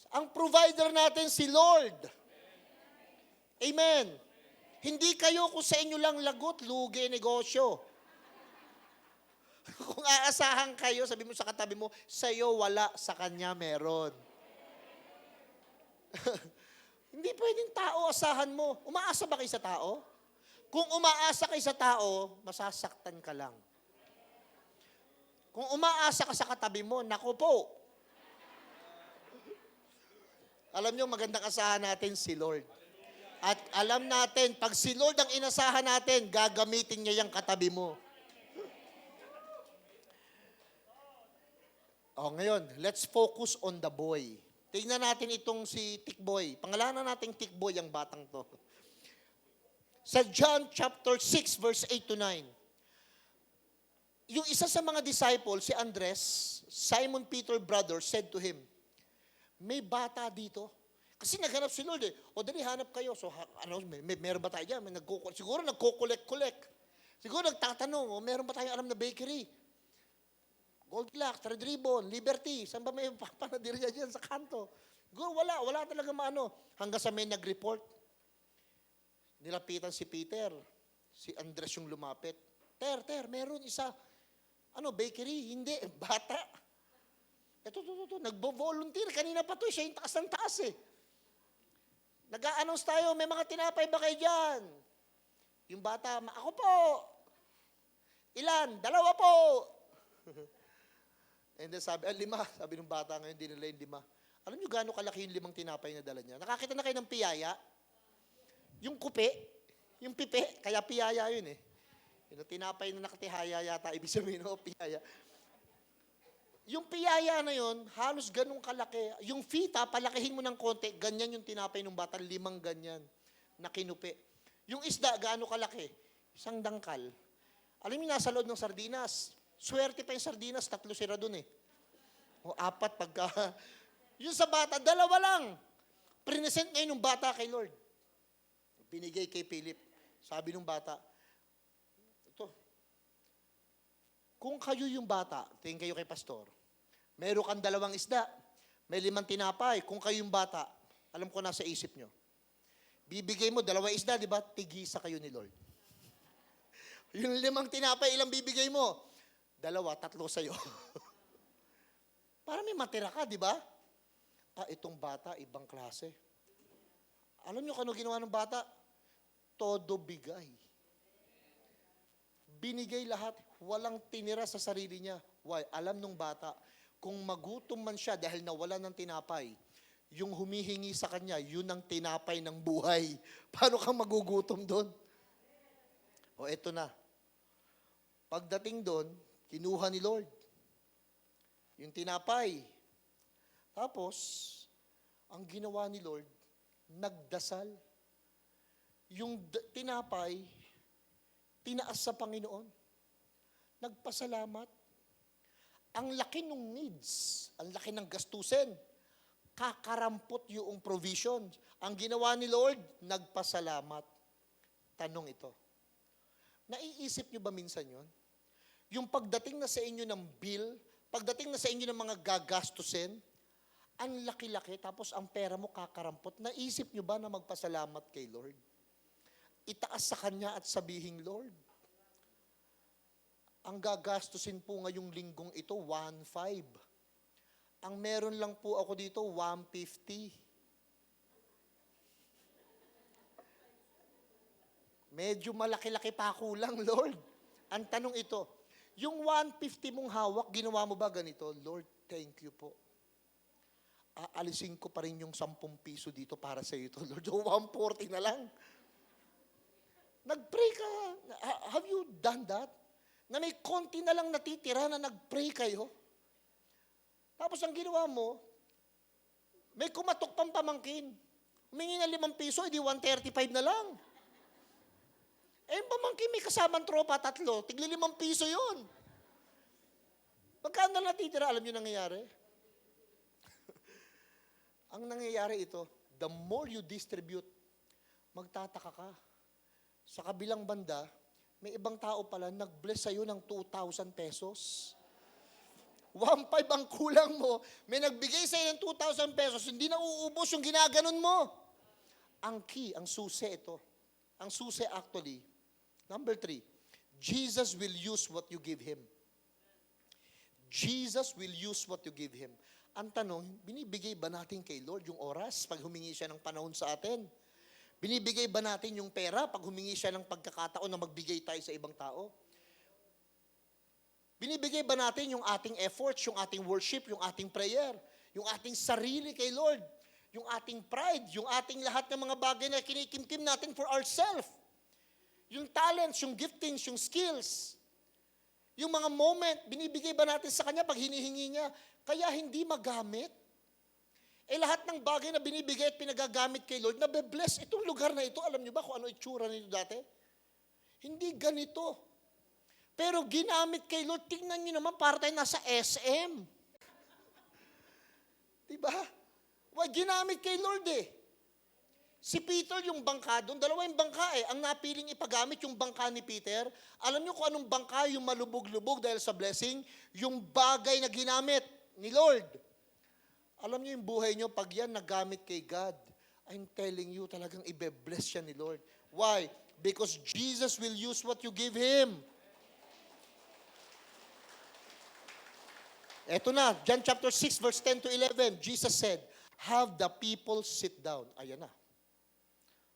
Ang provider natin si Lord. Amen. Hindi kayo kung sa inyo lang lagot, lugi negosyo. Kung aasahan kayo, sabi mo sa katabi mo, sa iyo wala, sa kanya meron. Hindi pwedeng tao asahan mo. Umaasa ba kayo sa tao? Kung umaasa kayo sa tao, masasaktan ka lang. Kung umaasa ka sa katabi mo, naku po. Alam nyo, magandang asahan natin si Lord. At alam natin, pag si Lord ang inasahan natin, gagamitin niya yung katabi mo. Ngayon, let's focus on the boy. Tingnan natin itong si Tikboy. Pangalanan natin Tikboy ang batang to. Sa John chapter 6, verse 8 to 9. Yung isa sa mga disciples, si Andres, Simon Peter brother, said to him, may bata dito. Kasi naghanap si Lord eh. O dali, hanap kayo. So, meron ba tayo dyan? Siguro nagko-collect. Siguro nagtatanong, meron ba tayong alam na bakery? Gold Clock, Red Ribbon, Liberty. Saan ba may panadirya dyan sa kanto? Wala talaga maano. Hanggang sa may nag-report. Nilapitan si Peter. Si Andres yung lumapit. Ter, meron isa. Bakery? Hindi, bata. Ito. Nagbo-volunteer. Kanina pa to, siya yung taas ng taas eh. Nag-a-announce tayo, may mga tinapay ba kayo dyan? Yung bata, ako po. Ilan? 2 po. And then sabi, 5. Sabi ng bata ngayon, dinala yung 5. Alam niyo gaano kalaki yung 5 tinapay na dala niya? Nakakita na kayo ng piyaya? Yung kupe, yung pipe, kaya piyaya yun eh. Yung tinapay na nakatihaya yata, ibig sabihin piyaya. Yung piyaya na yun, halos ganun kalaki. Yung fita, palakihin mo ng konti, ganyan yung tinapay ng bata, 5 ganyan na kinupi. Yung isda, gaano kalaki? 1 dangkal. Alam niyo, nasa loob ng sardinas. Swerte pa yung sardinas, 3 sira dun eh. O 4 pagka... Yung sa bata, 2 lang. Present ngayon ng bata kay Lord. Binigay kay Philip. Sabi ng bata, ito, kung kayo yung bata, tingin kayo kay pastor, meron kang 2 isda, may 5 tinapay, kung kayo yung bata, alam ko nasa isip nyo, bibigay mo 2 isda, di ba? Tigisa kayo ni Lord. Yung 5 tinapay, ilang bibigay mo? 2, 3 sa'yo. Para may matira ka, di ba? Itong bata, ibang klase. Alam nyo kung ano ginawa ng bata? Todo bigay. Binigay lahat, walang tinira sa sarili niya. Why? Alam nung bata, kung magutom man siya dahil nawalan ng tinapay, yung humihingi sa kanya, yun ang tinapay ng buhay. Paano ka magugutom doon? Eto na. Pagdating doon, kinuha ni Lord yung tinapay. Tapos, ang ginawa ni Lord, nagdasal. Yung tinapay, tinaas sa Panginoon. Nagpasalamat. Ang laki ng needs, ang laki ng gastusin, kakarampot yung provision. Ang ginawa ni Lord, nagpasalamat. Tanong ito, naiisip nyo ba minsan yon? Yung pagdating na sa inyo ng bill, pagdating na sa inyo ng mga gagastusin, ang laki-laki, tapos ang pera mo kakarampot. Naisip nyo ba na magpasalamat kay Lord? Itaas sa Kanya at sabihin, Lord, ang gagastusin po ngayong linggong ito, 1.5. Ang meron lang po ako dito, 150. Medyo malaki-laki pa kulang, Lord. Ang tanong ito, yung 150 mong hawak, ginawa mo ba ganito? Lord, thank you po. Aalisin ko pa rin yung 10 piso dito para sa ito, Lord. So, 140 na lang. Nag-pray ka. Have you done that? Na may konti na lang natitira na nag-pray kayo. Tapos ang ginawa mo, may kumatok pang pamangkin. Humingi ng 5 piso, edi 135 na lang. Yung pamangkin may kasamang tropa, 3. Tigli 5 piso yun. Pagka na natitira, alam nyo nangyayari? Ang nangyayari ito, the more you distribute, magtataka ka. Sa kabilang banda, may ibang tao pala nag-bless sa'yo ng 2,000 pesos. 1.5 ang kulang mo. May nagbigay sa'yo ng 2,000 pesos, hindi na uubos yung ginaganon mo. Ang key, ang susi ito. Ang susi actually, number 3, Jesus will use what you give Him. Jesus will use what you give Him. Ang tanong, binibigay ba natin kay Lord yung oras pag humingi siya ng panahon sa atin? Binibigay ba natin yung pera pag humingi siya ng pagkakataon na magbigay tayo sa ibang tao? Binibigay ba natin yung ating efforts, yung ating worship, yung ating prayer, yung ating sarili kay Lord, yung ating pride, yung ating lahat ng mga bagay na kinikimkim natin for ourselves, yung talents, yung giftings, yung skills, yung mga moment, binibigay ba natin sa Kanya pag hinihingi niya? Kaya hindi magamit. Lahat ng bagay na binibigay at pinagagamit kay Lord, nabe-bless itong lugar na ito. Alam niyo ba kung ano itsura nito dati? Hindi ganito. Pero ginamit kay Lord, tingnan niyo naman, para tayo nasa SM. Diba? Ginamit kay Lord eh. Si Peter yung bangka doon, dalawa yung bangka eh. Ang napiling ipagamit yung bangka ni Peter. Alam niyo kung anong bangka yung malubog-lubog dahil sa blessing? Yung bagay na ginamit ni Lord. Alam niyo yung buhay niyo, pag yan nagamit kay God, I'm telling you, talagang ibe-bless siya ni Lord. Why? Because Jesus will use what you give Him. Eto na, John chapter 6, verse 10 to 11, Jesus said, have the people sit down. Ayan na.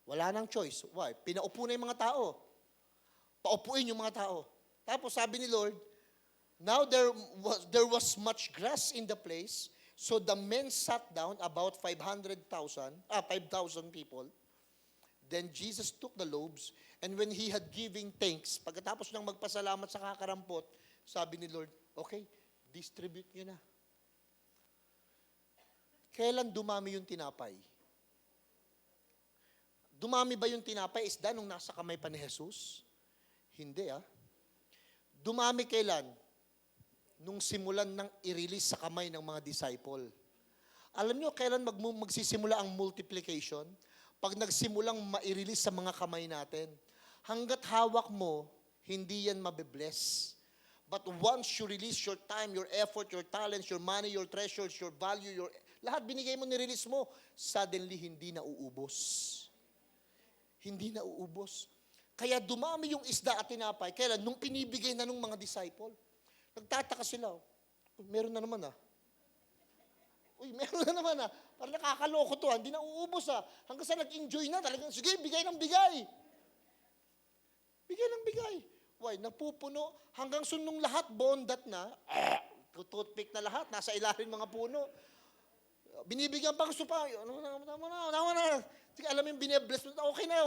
Wala nang choice. Why? Pinaupo na yung mga tao. Paupuin yung mga tao. Tapos sabi ni Lord, now there was much grass in the place, so the men sat down, about 5,000 people. Then Jesus took the loaves, and when He had given thanks, pagkatapos ng magpasalamat sa kakarampot, sabi ni Lord, okay, distribute nyo na. Kailan dumami yung tinapay? Dumami ba yung tinapay, isda, nung nasa kamay pa ni Jesus? Hindi Dumami kailan? Nung simulan ng i-release sa kamay ng mga disciple. Alam nyo, kailan magsisimula ang multiplication? Pag nagsimulang ma-release sa mga kamay natin. Hanggat hawak mo, hindi yan mabibless. But once you release your time, your effort, your talents, your money, your treasures, your value, lahat binigay mo, nirelease mo, suddenly hindi na uubos. Hindi na uubos. Kaya dumami yung isda at tinapay. Kailan? Nung pinibigay na nung mga disciple. Nagtataka sila. Meron na naman meron na naman Parang nakakaloko to hindi na uubos Hanggang sa nag-enjoy na talagang, sige, bigay ng bigay. Bigay ng bigay. Why? Napupuno. Hanggang sunong lahat, bondat na. Toothpick na lahat. Nasa ilalim mga puno. Binibigyan pang supa. Tama na. Sige, alam mo yung bine-bless mo. Okay na.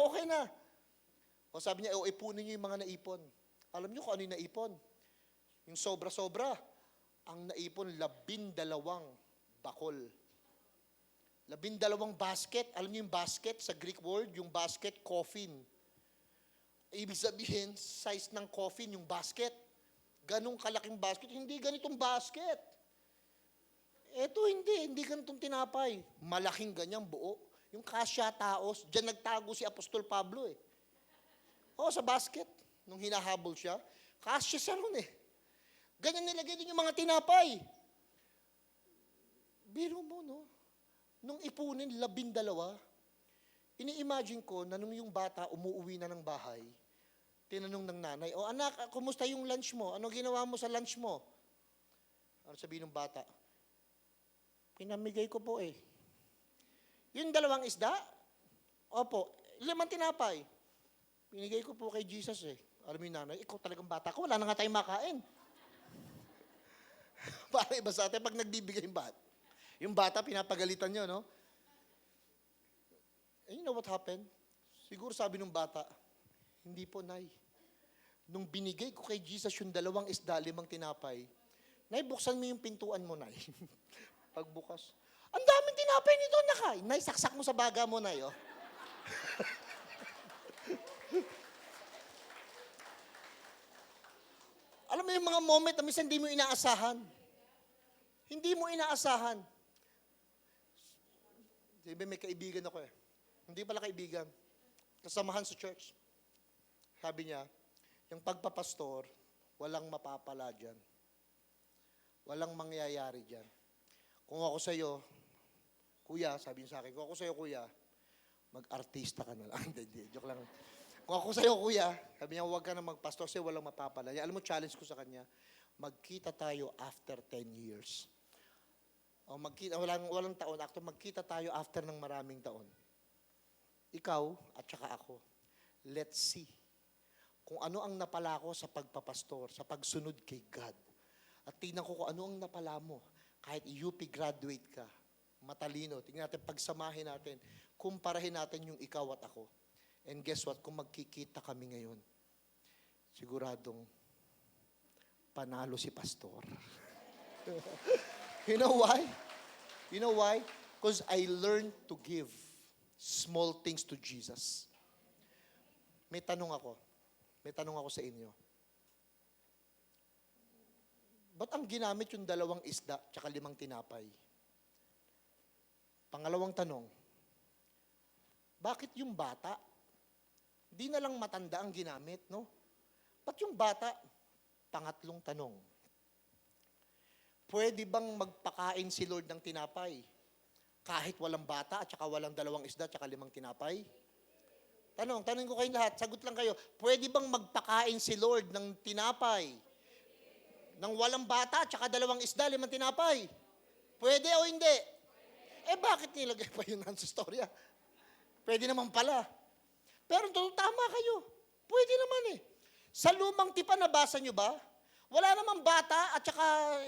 O sabi niya, ipunin niyo yung mga naipon. Alam niyo kung ano yung naipon? Yung sobra-sobra. Ang naipon, 12 bakol. 12 basket. Alam niyo yung basket sa Greek word? Yung basket, coffin. Ibig sabihin, size ng coffin yung basket. Ganong kalaking basket. Hindi ganitong basket. Eto hindi ganitong tinapay. Malaking ganyang buo. Yung kasya taos, dyan nagtago si Apostol Pablo sa basket. Nung hinahabol siya, kasya siya ron Ganyan nilagay din yung mga tinapay. Biro mo, nung ipunin 12, ini-imagine ko na nung yung bata umuwi na ng bahay, tinanong ng nanay, anak, kumusta yung lunch mo? Ano ginawa mo sa lunch mo? Ano sabihin ng bata? Pinamigay ko po Yung 2 isda? Opo. 5 tinapay. Pinigay ko po kay Jesus Alam mo yung nanay, ikaw talagang bata ka, wala na nga tayong makain. Para iba sa atin, pag nagbibigay yung bata, pinapagalitan nyo, no? And you know what happened? Siguro sabi ng bata, hindi po, Nay. Nung binigay ko kay Jesus yung 2 isda, 5 tinapay, Nay, buksan mo yung pintuan mo, Nay. Pagbukas, ang daming tinapay nito, Nakay. Nay, saksak mo sa baga mo, Nay, Alam mo yung mga moment na minsan hindi mo inaasahan. Hindi mo inaasahan. Sabi, may kaibigan ako Hindi pala kaibigan. Kasamahan sa church. Sabi niya, yung pagpapastor, walang mapapala dyan. Walang mangyayari dyan. Kung ako sa'yo, kuya, sabi niya sa akin, kung ako sa'yo, kuya, mag-artista ka na lang. Hindi, joke lang. Kung ako sa'yo, kuya, sabi niya, huwag ka na magpastor kasi walang mapapala. Alam mo, challenge ko sa kanya, magkita tayo after 10 years. O magkita, walang taon. Actually, magkita tayo after ng maraming taon. Ikaw at saka ako. Let's see kung ano ang napala ko sa pagpapastor, sa pagsunod kay God. At tingnan ko kung ano ang napala mo. Kahit UP graduate ka, matalino. Tingnan natin, pagsamahin natin, kumparahin natin yung ikaw at ako. And guess what? Kung magkikita kami ngayon, siguradong panalo si pastor. You know why? You know why? Because I learned to give small things to Jesus. May tanong ako sa inyo. Ba't ang ginamit yung 2 isda tsaka 5 tinapay? Pangalawang tanong, bakit yung bata? Di na lang matanda ang ginamit, no? Ba't yung bata? Pangatlong tanong, pwede bang magpakain si Lord ng tinapay? Kahit walang bata at saka walang 2 isda tsaka 5 tinapay? Tanong ko kayong lahat, sagot lang kayo. Pwede bang magpakain si Lord ng tinapay? Nang walang bata, tsaka 2 isda, 5 tinapay? Pwede o hindi? Bakit nilagay pa yun sa storya? Pwede naman pala. Pero tama kayo. Pwede naman Sa lumang tipan, nabasa nyo ba? Wala namang bata at saka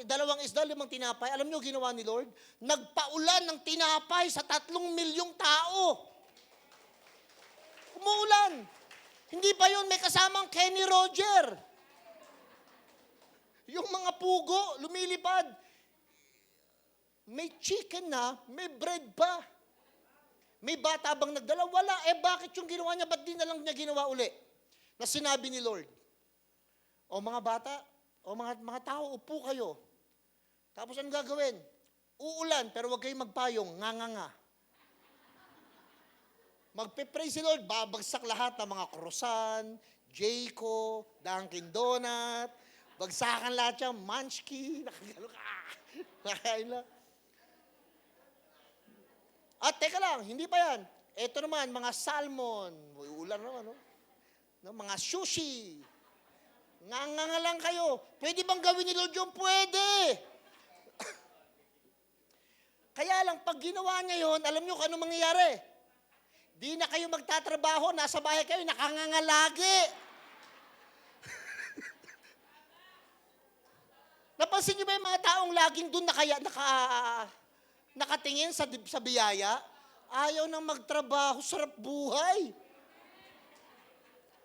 2 isda, 5 tinapay. Alam nyo ginawa ni Lord? Nagpaulan ng tinapay sa 3 milyong tao. Umuulan. Hindi pa yun, may kasamang Kenny Roger. Yung mga pugo, lumilipad. May chicken na, may bread pa. May bata bang nagdala? Wala. Bakit yung ginawa niya? Ba't di na lang niya ginawa uli? Na sinabi ni Lord. O mga bata, o mga tao, upo kayo. Tapos anong gagawin? Uulan, pero huwag kayong magpayong. Nga. Magpe-pray si Lord, babagsak lahat ng mga croissant, Jayco, Dunkin Donut, bagsakan lahat yan, Munchkin, nakagano ka, nakain lang. At teka lang, hindi pa yan. Ito naman, mga salmon, ulan naman, no? Mga sushi, nga lang kayo. Pwede bang gawin ni Lord yung pwede? Kaya lang, pag ginawa niya yun, alam niyo kung ano mangyayari? Di na kayo magtatrabaho, nasa bahay kayo, nakangangalagi. Napansin niyo ba yung mga taong laging doon nakatingin sa biyaya? Ayaw nang magtrabaho, sarap buhay.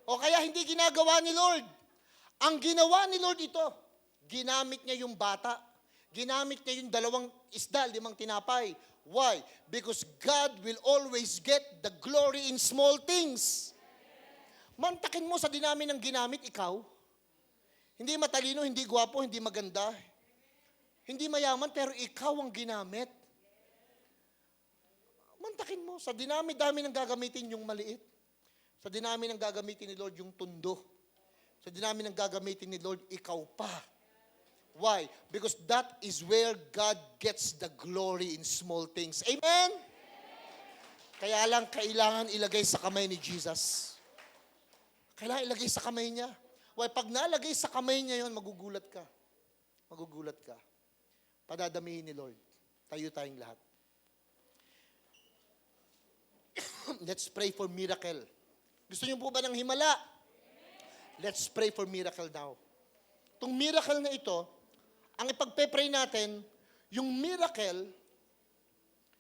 O kaya hindi ginagawa ni Lord. Ang ginawa ni Lord ito, ginamit niya yung bata. Ginamit niya yung 2 isda, 5 tinapay. Why? Because God will always get the glory in small things. Mantakin mo sa dinami ng ginamit, ikaw. Hindi matalino, hindi gwapo, hindi maganda. Hindi mayaman, pero ikaw ang ginamit. Mantakin mo, sa dinami-dami ng gagamitin yung maliit. Sa dinami ng gagamitin ni Lord yung tundo. Sa dinami ng gagamitin ni Lord, ikaw pa. Why? Because that is where God gets the glory in small things. Amen? Kaya lang, kailangan ilagay sa kamay ni Jesus. Kailangan ilagay sa kamay niya. Why? Pag nalagay sa kamay niya yon, magugulat ka. Magugulat ka. Padadamihin ni Lord. Tayo tayong lahat. Let's pray for miracle. Gusto niyo po ba ng himala? Let's pray for miracle now. Itong miracle na ito, ang ipagpe-pray natin, yung miracle,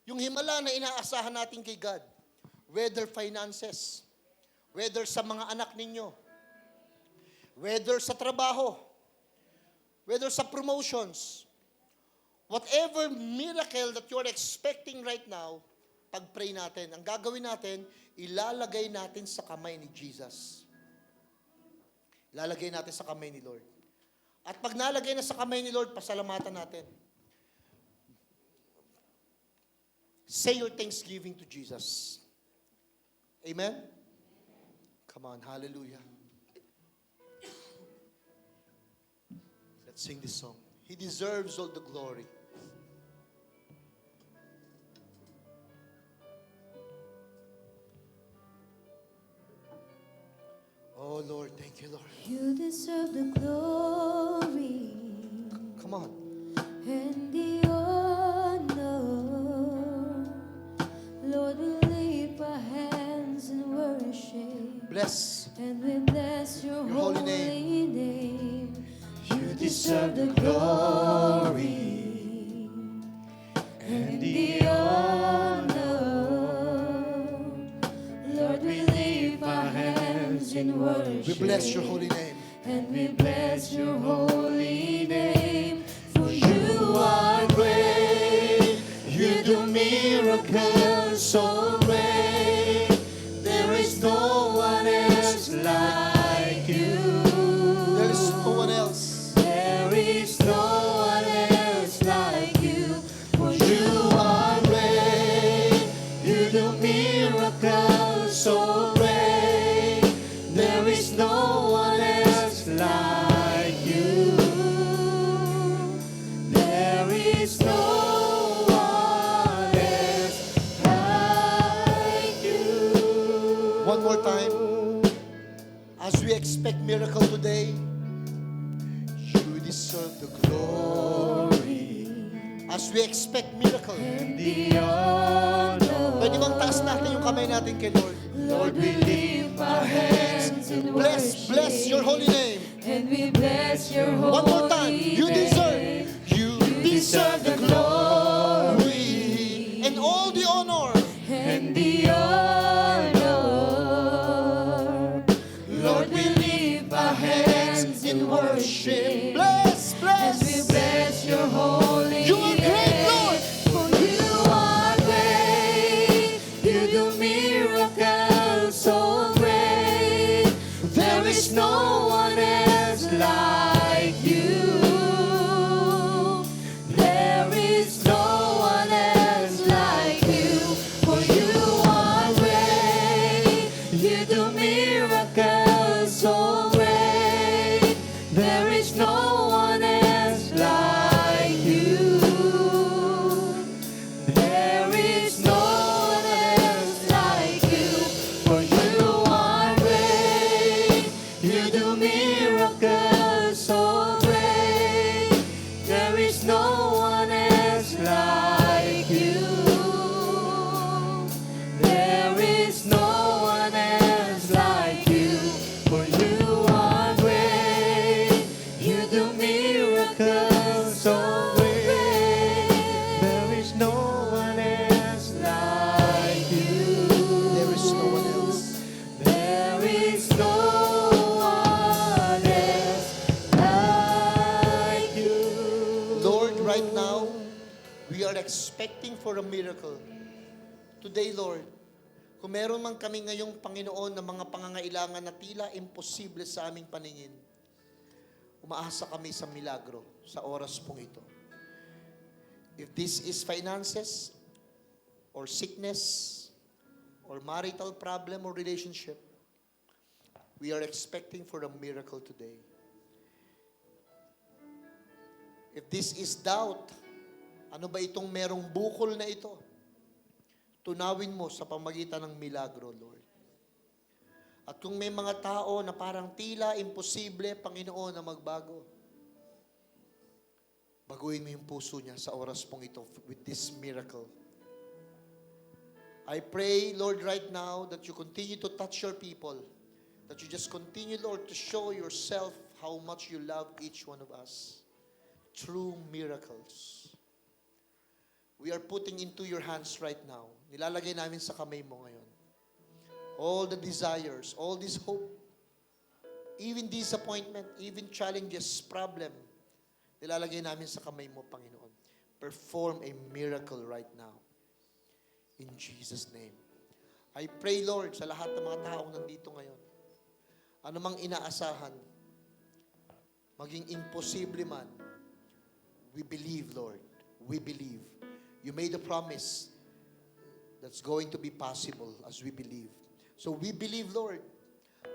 yung himala na inaasahan natin kay God, whether finances, whether sa mga anak ninyo, whether sa trabaho, whether sa promotions, whatever miracle that you're expecting right now, pag-pray natin, ang gagawin natin, ilalagay natin sa kamay ni Jesus. Ilalagay natin sa kamay ni Lord. At pag nalagay na sa kamay ni Lord, pasalamatan natin. Say your thanksgiving to Jesus. Amen? Come on, hallelujah. Let's sing this song. He deserves all the glory. Oh Lord, thank you, Lord. You deserve the glory Come on. and the honor. Bless And we bless your Your holy holy name. You deserve the glory and the honor. Lord, we lift our hands in worship. We bless your holy name. And we bless your holy name. For you are great. You do miracles so great. There is no one else like you. There is no one else. There is no one else like you. For you are great. You do miracles so great. There is no one else like you. There is no one else like you. One more time. As we expect miracle today, you deserve the glory. As we expect miracle, The honor. pwede bang taas natin yung kamay natin kay Lord? Lord, we lift our hands in Bless worship. your holy name. And we bless your holy One more time. You name. deserve the glory and all the honor. And the honor. Lord, we lift our hands in worship. Bless, As we bless. bless your holy You are great, Lord. name. For you are great. You do miracles so great. There is no one else like you. There is no one else like you. For you are great. You do miracles so great. There is no one else like you. There is no one else like you. For you are great. You do miracles so great. There is no one else like you. There is no one else like you. For you are great. You do miracles so great. There is no one else like you. There is no one else. There is no one else like you. Lord, right now, we are expecting for a miracle. Today, Lord, kung meron man kami ngayong Panginoon na mga pangangailangan na tila imposible sa aming paningin, umaasa kami sa milagro sa oras pong ito. If this is finances, or sickness, or marital problem or relationship, we are expecting for a miracle today. If this is doubt, ano ba itong merong bukol na ito? Tunawin mo sa pamagitan ng milagro, Lord. At kung may mga tao na parang tila imposible, Panginoon, na magbago, baguhin mo yung puso niya sa oras pong ito with this miracle. I pray, Lord, right now that you continue to touch your people. That you just continue, Lord, to show yourself how much you love each one of us. True miracles. We are putting into your hands right now. Nilalagay namin sa kamay mo ngayon. All the desires, all this hope, even disappointment, even challenges, problem, nilalagay namin sa kamay mo, Panginoon. Perform a miracle right now. In Jesus' name. I pray, Lord, sa lahat ng mga taong nandito ngayon, anumang inaasahan, maging imposible man, we believe, Lord. We believe. You made a promise that's going to be possible as we believe. So we believe, Lord,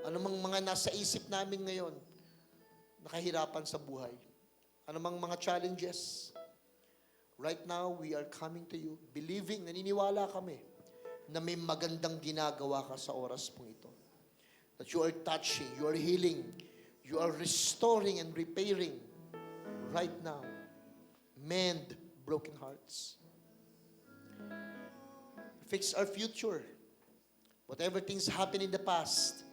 anumang mga nasa isip namin ngayon, nakahirapan sa buhay, anumang mga challenges, right now, we are coming to you, believing, naniniwala kami, na may magandang ginagawa ka sa oras pong ito. That you are touching, you are healing, you are restoring and repairing right now. Mend broken hearts. Fix our future. Whatever things happened in the past,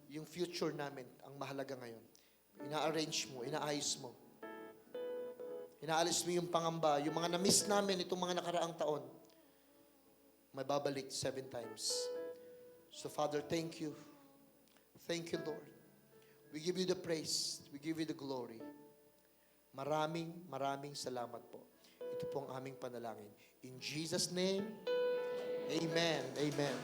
yung future namin, ang mahalaga ngayon. Ina-arrange mo, inaayos mo. Inaalis mo yung pangamba, yung mga na-miss namin itong mga nakaraang taon. May babalik 7 times. So Father, thank you. Thank you, Lord. We give you the praise. We give you the glory. Maraming salamat po. Ito po ang aming panalangin. In Jesus' name, amen. Amen.